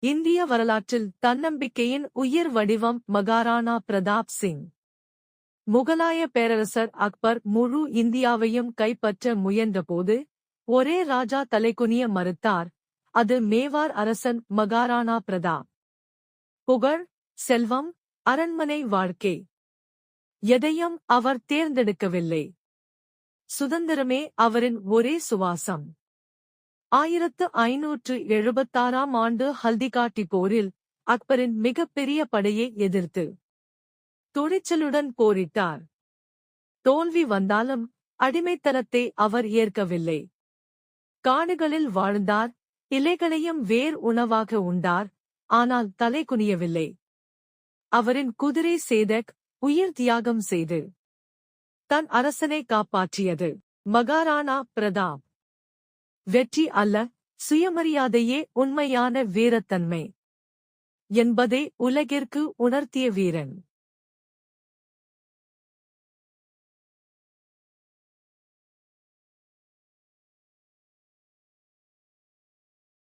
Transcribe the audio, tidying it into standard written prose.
இந்திய வரலாற்றில் தன்னம்பிக்கையின் உயிர் வடிவம் மகாராணா பிரதாப் சிங். முகலாய பேரரசர் அக்பர் முழு இந்தியாவையும் கைப்பற்ற முயன்றபோது ஒரே ராஜா தலைகுனிய மறுத்தார். அது மேவார் அரசன் மகாராணா பிரதாப். புகழ், செல்வம், அரண்மனை வாழ்க்கை எதையும் அவர் தேர்ந்தெடுக்கவில்லை. சுதந்திரமே அவரின் ஒரே சுவாசம். 1576ஆம் ஆண்டு ஹல்திகாட்டி போரில் அக்பரின் மிகப்பெரிய படையை எதிர்த்து துணிச்சலுடன் போரிட்டார். தோல்வி வந்தாலும் அடிமைத்தனத்தை அவர் ஏற்கவில்லை. காடுகளில் வாழ்ந்தார், இலைகளையும் வேர் உணவாக உண்டார், ஆனால் தலை குனியவில்லை. அவரின் குதிரை சேதக் உயிர் தியாகம் செய்து தன் அரசனை காப்பாற்றியது. மகாராணா பிரதாப் வெற்றி அல்ல, சுயமரியாதையே உண்மையான வீரத்தன்மை என்பதை உலகிற்கு உணர்த்திய வீரன்.